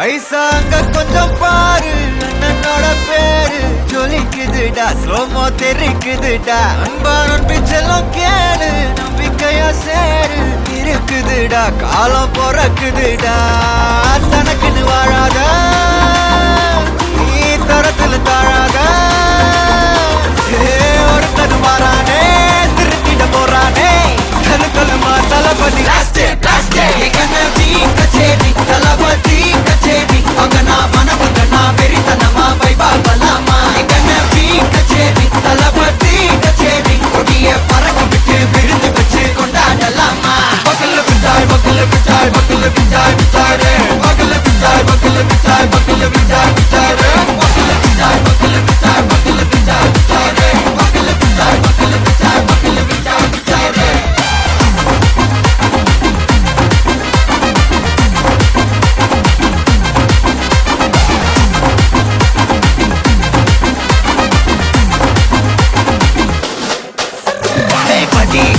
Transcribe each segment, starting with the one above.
ஐசா அங்க கொஞ்சம் பாரு, அண்ணனோட பேரு ஜொலிக்குதுடா, ஸ்லோமோ தெரிக்குதுடா, அன்பானன் பிச்செல்லாம் கேளு, நம்பிக்கையா சேரு இருக்குதுடா, காலம் பொறக்குதுடா, தனக்குன்னு வாழாத நீ தரத்துல தாழாத, ஒருத்தன் மாறானே திருத்திட போறானே, தனக்கல்லுமா தளபதி கச்சேரி தளபதி கச்சேரி அங்கனா வனவங்கனா வெறித்தனமா வைபா பலாமா கண்ணபி கச்சேரி தளபதி கச்சேரி கொடிய பறக்க விட்டு விருந்து வச்சு கொண்டாடலாமா பக்கல்ல விட்டாய் பக்கல்ல விட்டாய் பக்கல்ல விட்டாய் விட்டாரே பக்கல்ல விட்டாய் பக்கல்ல விட்டாய் பக்கல்ல விட்டாய் விட்டாரே பக்கல்ல விட்டாய் பக்கல்ல விட்டாய் பக்கல்ல விட்டாய் விட்டாரே பக்கல்ல விட்டாய் பக்கல்ல விட்டாய் பக்கல்ல விட்டாய் விட்டாரே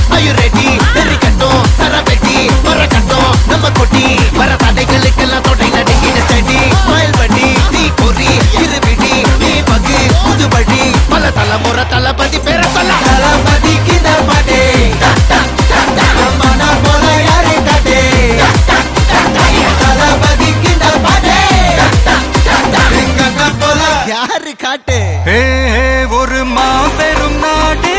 Are you ready? Derikattom, Saraveti, Marakattom, Namma Koti, Varathadegalukkellam thodai nadingina steady, smile buddy, nee kori, iruvidi, nee pagi, pudu buddy, pala thalamura thalapathy pera solla, thalapathy kinda pade, mana pola yaare kade, thalapathy kinda pade, enga pola yaare kaate, oru maaperum naadu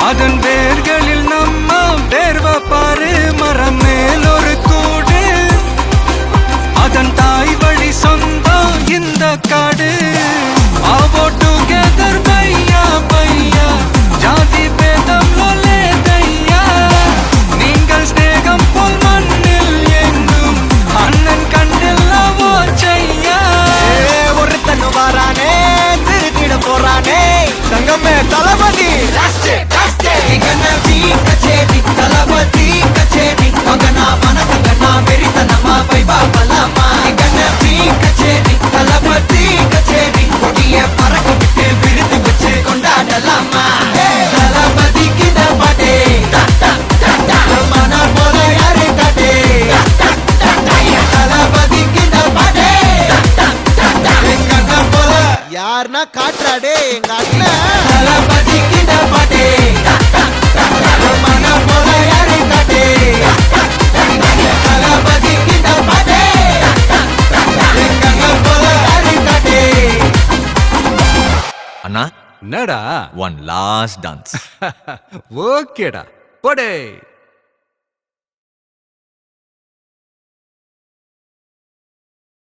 அதன் வேர்களில் நம்ம வேர்வ பாரு மரம் மேல் ஒரு கூடு அதன் தாய் வழி சொந்தம் இந்த காடு ஆவோ டுகெதர் பையா பையா ஜாதி பேதம் லோலே தையா நீங்கள் ஸ்நேகம் போல் மண்ணில் எங்கும் அண்ணன் கண்ணில் அவோ செய்யா ஒருத்தன் வாரானே திருத்திட போறானே தங்கமே தளபதி கண்ணபி கச்சேரி தளபதி கச்சேரி மகனா வனகங்கனா வெறித்தனமா வைபா பலாமா கண்ணபி கச்சேரி தளபதி கச்சேரி கொடிய பறக்க விட்டு விருந்து வச்சு கொண்டாடலாமா தளபதி கிட்ட பாட்டே மன போல யாரு காட்டே தளபதி கிட்ட பாட்டே எங்க போல யாருன்னா காட்டுறாடே எங்க அண்ணன் தளபதி கிட்ட பாட்டே அண்ணா என்னடா one last dance ஓகேடா போடே